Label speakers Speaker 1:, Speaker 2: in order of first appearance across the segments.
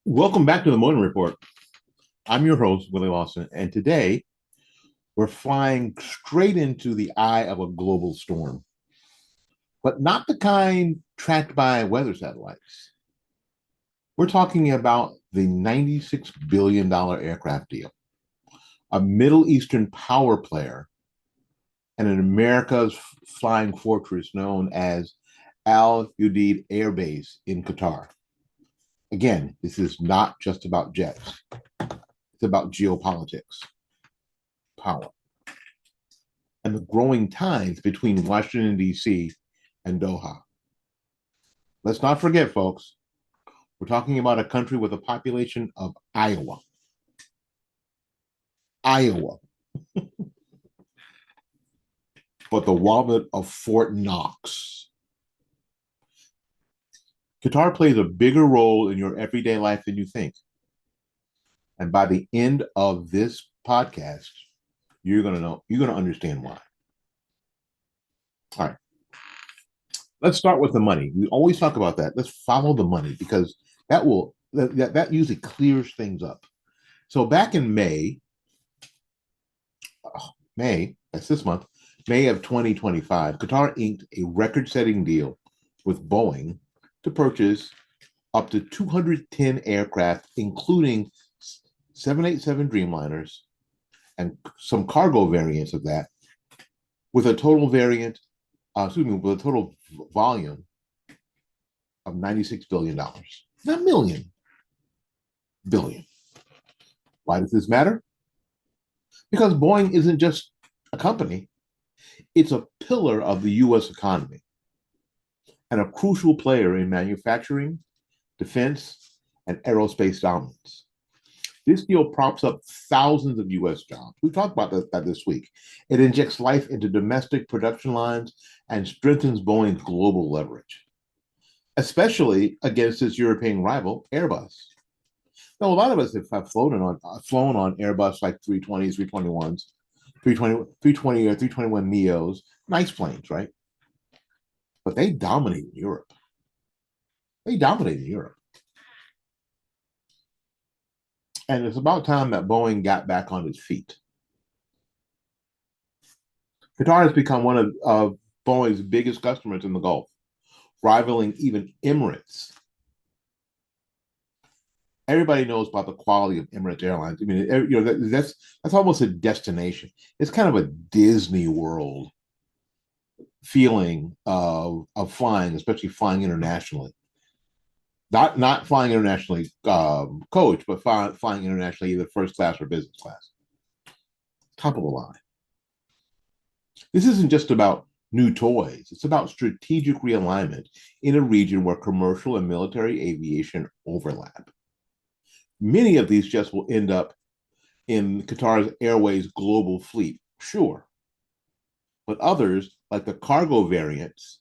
Speaker 1: Welcome back to the Morning Report. I'm your host, Willie Lawson, and today we're flying straight into the eye of a global storm, but not the kind tracked by weather satellites. We're talking about the $96 billion aircraft deal, a Middle Eastern power player, and an America's flying fortress known as Al Udeid Air Base in Qatar. Again, this is not just about jets, it's about geopolitics, power, and the growing ties between Washington, D.C. and Doha. Let's not forget, folks, we're talking about a country with a population of Iowa. Iowa, but the wallet of Fort Knox. Qatar plays a bigger role in your everyday life than you think. And by the end of this podcast, you're gonna understand why. All right. Let's start with the money. We always talk about that. Let's follow the money because that usually clears things up. So back in May, that's this month, May of 2025, Qatar inked a record-setting deal with Boeing to purchase up to 210 aircraft, including 787 Dreamliners and some cargo variants of that, with a total with a total volume of $96 billion. Not million, billion. Why does this matter? Because Boeing isn't just a company, it's a pillar of the US economy and a crucial player in manufacturing, defense, and aerospace dominance. This deal props up thousands of US jobs. We talked about that this week. It injects life into domestic production lines and strengthens Boeing's global leverage, especially against its European rival, Airbus. Now, a lot of us have flown on Airbus like 320s, 321s, 320 or 321 Neos, nice planes, right? But they dominate in Europe. They dominate in Europe. And it's about time that Boeing got back on its feet. Qatar has become one of Boeing's biggest customers in the Gulf, rivaling even Emirates. Everybody knows about the quality of Emirates Airlines. I mean, that's almost a destination. It's kind of a Disney World feeling of flying, especially flying internationally. Not flying internationally coach, but flying internationally either first class or business class. Top of the line. This isn't just about new toys. It's about strategic realignment in a region where commercial and military aviation overlap. Many of these jets will end up in Qatar's Airways global fleet, sure. But others, like the cargo variants,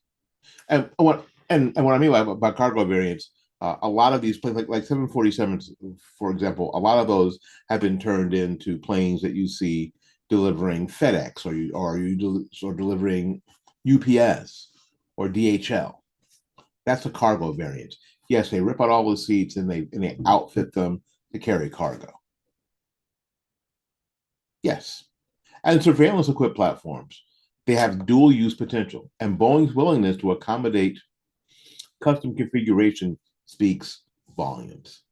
Speaker 1: and what I mean by cargo variants, a lot of these planes, like 747s, for example, a lot of those have been turned into planes that you see delivering FedEx or delivering UPS or DHL. That's the cargo variant. Yes, they rip out all the seats and they outfit them to carry cargo. Yes, and surveillance equipped platforms. They have dual use potential, and Boeing's willingness to accommodate custom configuration speaks volumes.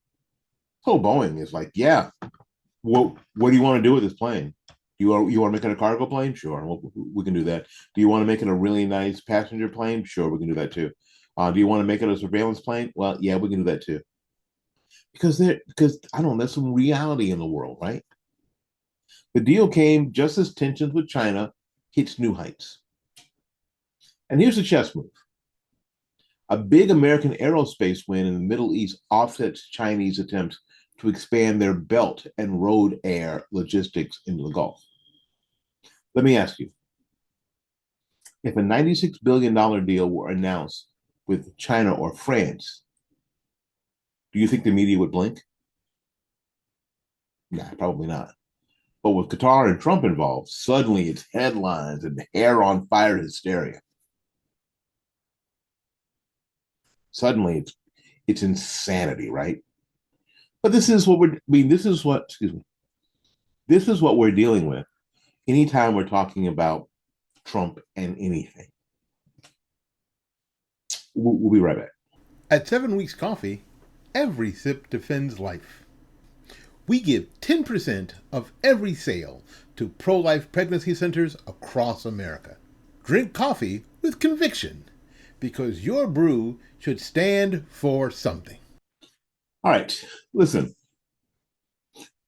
Speaker 1: So Boeing is like, yeah, what do you want to do with this plane? You want to make it a cargo plane? Sure, we can do that. Do you want to make it a really nice passenger plane? Sure, we can do that too. Do you want to make it a surveillance plane? Well, yeah, we can do that too. Because I don't know, there's some reality in the world, right? The deal came just as tensions with China hits new heights. And here's the chess move. A big American aerospace win in the Middle East offsets Chinese attempts to expand their belt and road air logistics into the Gulf. Let me ask you, if a $96 billion deal were announced with China or France, do you think the media would blink? Nah, probably not. But with Qatar and Trump involved, suddenly it's headlines and hair on fire hysteria. Suddenly it's insanity, right? But this is what we're, I mean, this is what, excuse me, this is what we're dealing with anytime we're talking about Trump and anything. We'll be right back.
Speaker 2: At 7 Weeks Coffee, every sip defends life. We give 10% of every sale to pro life pregnancy centers across America. Drink coffee with conviction because your brew should stand for something.
Speaker 1: All right, listen,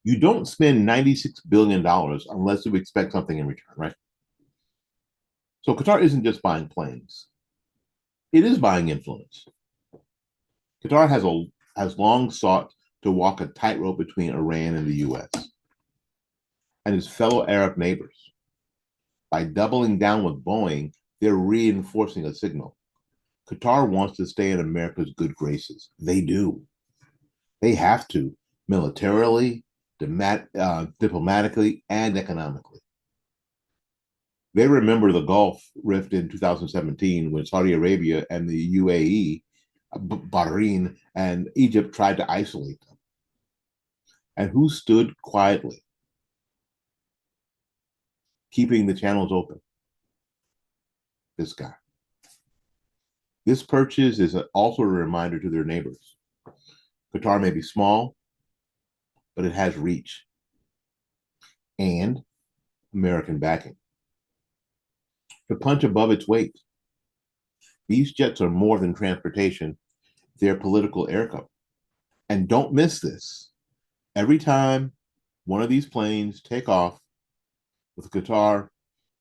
Speaker 1: you don't spend $96 billion unless you expect something in return, right? So Qatar isn't just buying planes, it is buying influence. Qatar has long sought to walk a tightrope between Iran and the US and its fellow Arab neighbors. By doubling down with Boeing, they're reinforcing a signal. Qatar wants to stay in America's good graces. They do. They have to, militarily, diplomatically, and economically. They remember the Gulf rift in 2017 when Saudi Arabia and the UAE, Bahrain, and Egypt tried to isolate them. And who stood quietly, keeping the channels open? This guy. This purchase is also a reminder to their neighbors. Qatar may be small, but it has reach and American backing. To punch above its weight, these jets are more than transportation, they're political air cover. And don't miss this. Every time one of these planes take off with Qatar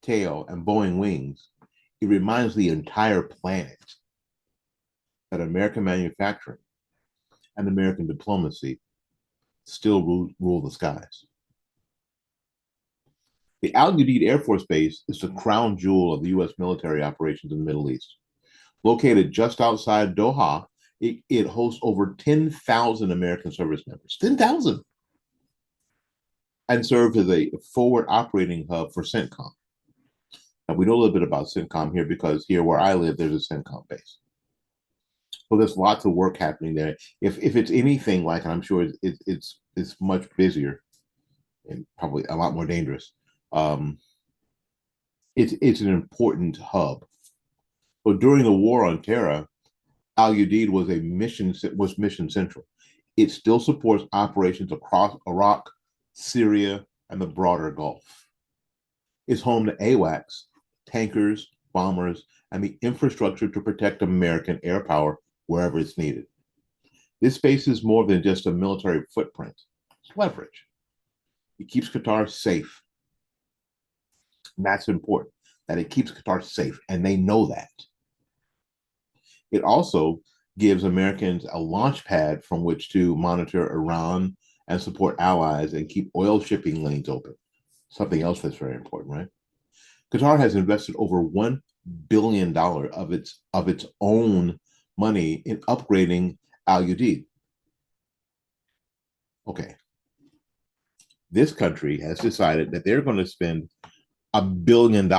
Speaker 1: tail and Boeing wings, it reminds the entire planet that American manufacturing and American diplomacy still rule the skies. The Al Udeid Air Force Base is the crown jewel of the U.S. military operations in the Middle East. Located just outside Doha, it hosts over 10,000 American service members. 10,000! And serves as a forward operating hub for CENTCOM. Now, we know a little bit about CENTCOM here because here where I live, there's a CENTCOM base. So there's lots of work happening there. If it's anything like, and I'm sure it's much busier and probably a lot more dangerous. It's an important hub. So during the war on terror, Al Udeid was mission central. It still supports operations across Iraq, Syria, and the broader Gulf. It's home to AWACS, tankers, bombers, and the infrastructure to protect American air power wherever it's needed. This space is more than just a military footprint. It's leverage. It keeps Qatar safe. And that's important, that it keeps Qatar safe, and they know that. It also gives Americans a launch pad from which to monitor Iran and support allies and keep oil shipping lanes open. Something else that's very important, right? Qatar has invested over $1 billion of its own money in upgrading Al Udeid. Okay. This country has decided that they're going to spend $1 billion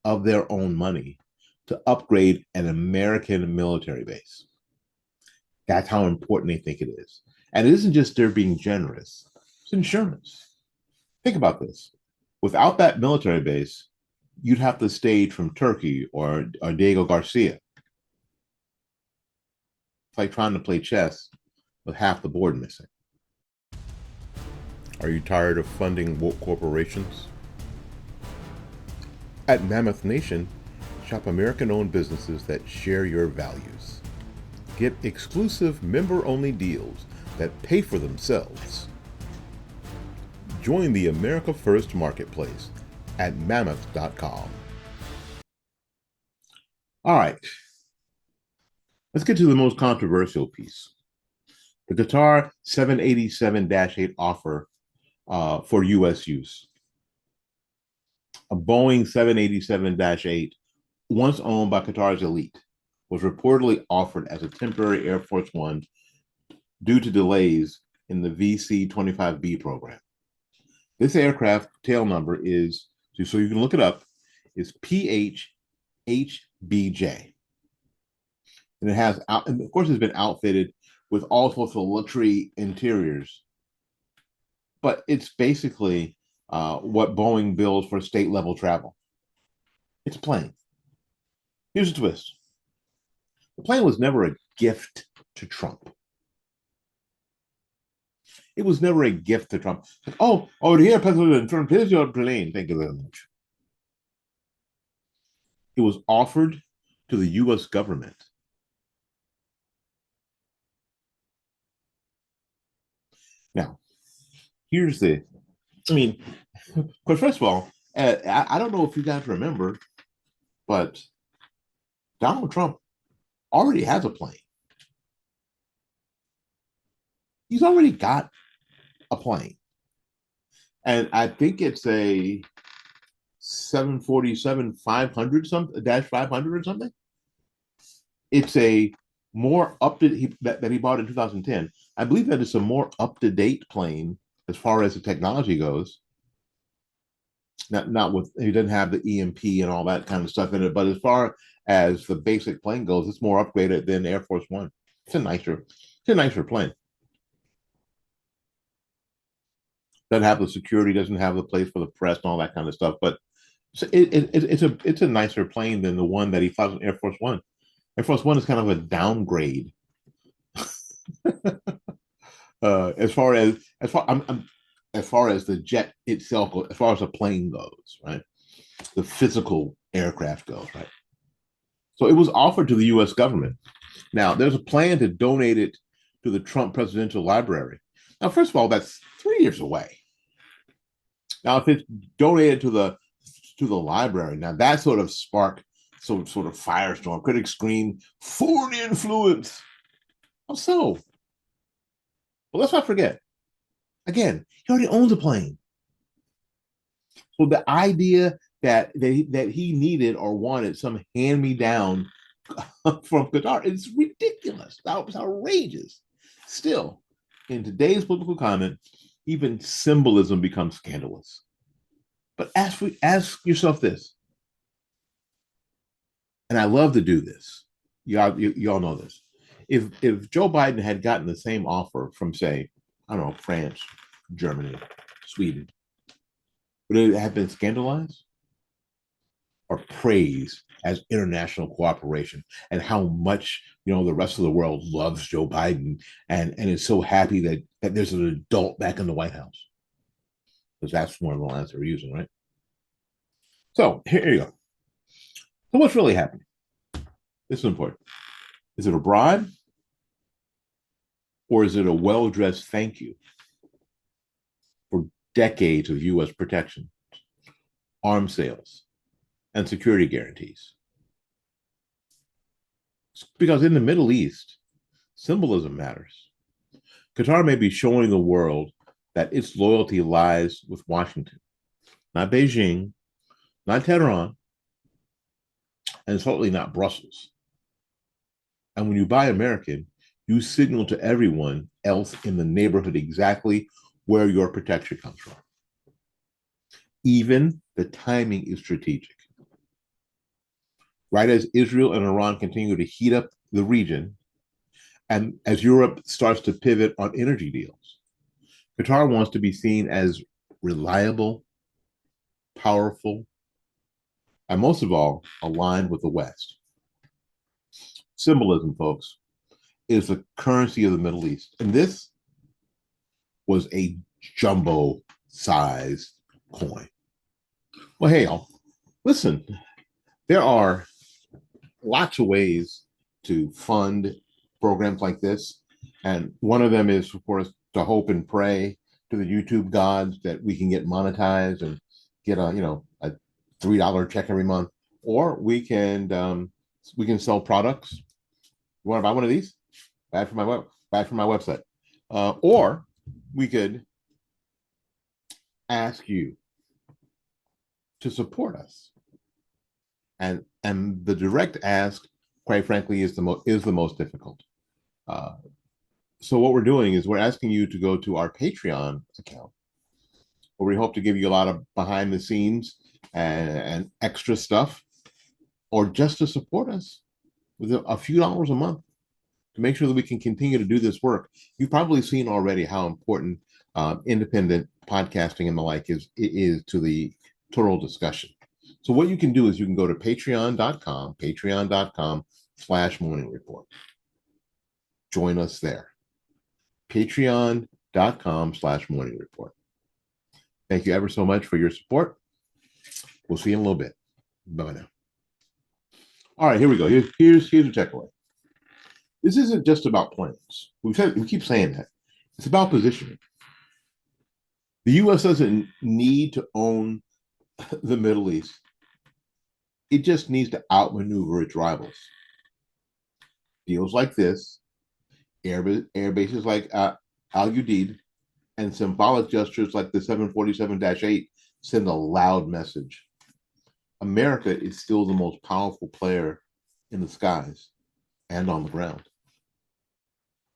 Speaker 1: of their own money to upgrade an American military base. That's how important they think it is. And it isn't just they're being generous, it's insurance. Think about this. Without that military base, you'd have to stage from Turkey or Diego Garcia. It's like trying to play chess with half the board missing. Are you tired of funding woke corporations? At Mammoth Nation, shop American-owned businesses that share your values. Get exclusive member-only deals that pay for themselves. Join the America First Marketplace at mammoth.com. All right. Let's get to the most controversial piece. The Qatar 787-8 offer for U.S. use. A Boeing 787-8, once owned by Qatar's elite, was reportedly offered as a temporary Air Force One due to delays in the VC-25B program. This aircraft tail number is, so you can look it up, is PHHBJ. And it has, and of course, it's been outfitted with all sorts of luxury interiors. But it's basically what Boeing builds for state level travel. It's a plane. Here's a twist: the plane was never a gift to Trump. It was never a gift to Trump. Like, oh, over here, President Trump, here's your plane. Thank you very much. It was offered to the U.S. government. Now, here's the, I mean, because first of all, I don't know if you guys remember, but Donald Trump already has a plane. He's already got a plane. And I think it's a 747 500 something dash 500 or something. It's a more up to that he bought in 2010. I believe that it's a more up to date plane as far as the technology goes. Not with he doesn't have the EMP and all that kind of stuff in it, but as far as the basic plane goes, it's more upgraded than Air Force One. It's a nicer plane. Doesn't have the security, doesn't have the place for the press and all that kind of stuff, but it's a nicer plane than the one that he flies on Air Force One. Air Force One is kind of a downgrade as far as the jet itself, as far as the plane goes, right? The physical aircraft goes, right? So it was offered to the U.S. government. Now there's a plan to donate it to the Trump Presidential Library. Now, first of all, that's 3 years away. Now, if it's donated to the library, now that sort of spark, sort of firestorm. Critics scream, "Foreign influence!" How so? Well, let's not forget. Again, he already owns a plane. So the idea that he needed or wanted some hand-me-down from Qatar is ridiculous. It's outrageous. Still, in today's political climate, even symbolism becomes scandalous. But ask yourself this, and I love to do this. You all know this. If Joe Biden had gotten the same offer from, say, I don't know, France, Germany, Sweden, would it have been scandalized or praised as international cooperation and how much the rest of the world loves Joe Biden and is so happy that there's an adult back in the White House? Because that's one of the lines they're using, right? So here you go. So what's really happening? This is important. Is it a bribe or is it a well-dressed thank you for decades of U.S. protection, arms sales, and security guarantees? Because in the Middle East, symbolism matters. Qatar may be showing the world that its loyalty lies with Washington, not Beijing, not Tehran, and certainly not Brussels. And when you buy American, you signal to everyone else in the neighborhood exactly where your protection comes from. Even the timing is strategic. Right as Israel and Iran continue to heat up the region, and as Europe starts to pivot on energy deals, Qatar wants to be seen as reliable, powerful, and most of all, aligned with the West. Symbolism, folks, is the currency of the Middle East. And this was a jumbo size coin. Well, hey, y'all, listen, there are lots of ways to fund programs like this. And one of them is, of course, to hope and pray to the YouTube gods that we can get monetized and get a $3 check every month. Or we can sell products. You want to buy one of these? Buy it from my website. Or we could ask you to support us. And the direct ask, quite frankly, is the most difficult. So what we're doing is we're asking you to go to our Patreon account, where we hope to give you a lot of behind the scenes and extra stuff, or just to support us with a few dollars a month. to make sure that we can continue to do this work. You've probably seen already how important independent podcasting and the like is to the total discussion. So what you can do is you can go to patreon.com/morning report. Join us there. Patreon.com/morning report. Thank you ever so much for your support. We'll see you in a little bit. Bye now. All right, here we go. Here's a takeaway. This isn't just about planes. We keep saying that. It's about positioning. The U.S. doesn't need to own the Middle East. It just needs to outmaneuver its rivals. Deals like this, air bases like Al Udeid, and symbolic gestures like the 747-8 send a loud message. America is still the most powerful player in the skies and on the ground.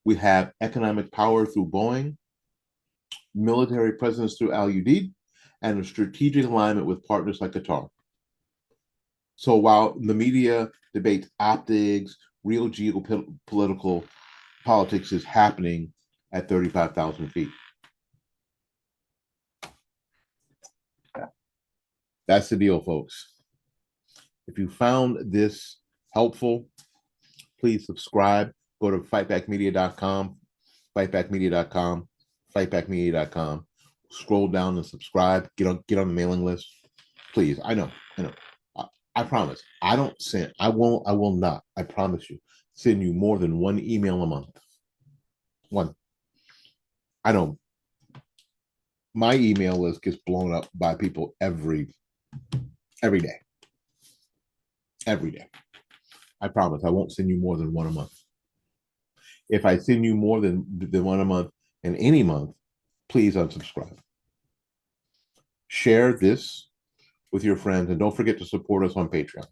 Speaker 1: We have economic power through Boeing, military presence through Al Udeid, and a strategic alignment with partners like Qatar. So while the media debates optics, real geopolitical politics is happening at 35,000 feet. That's the deal, folks. If you found this helpful, please subscribe. Go to fightbackmedia.com, fightbackmedia.com, fightbackmedia.com. Scroll down and subscribe. Get on the mailing list. Please. I know. I promise. I will not. I promise you. Send you more than one email a month. One. I know. My email list gets blown up by people every day. Every day. I promise I won't send you more than one a month. If I send you more than one a month in any month, please unsubscribe. Share this with your friends, and don't forget to support us on Patreon.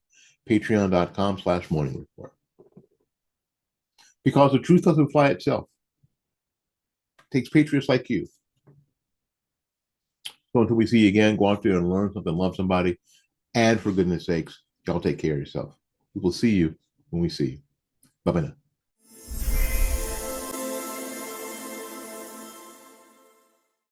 Speaker 1: Patreon.com/morning report. Because the truth doesn't fly itself. It takes patriots like you. So until we see you again, go out there and learn something, love somebody, and for goodness sakes, y'all take care of yourself. We will see you when we see you. Bye-bye now.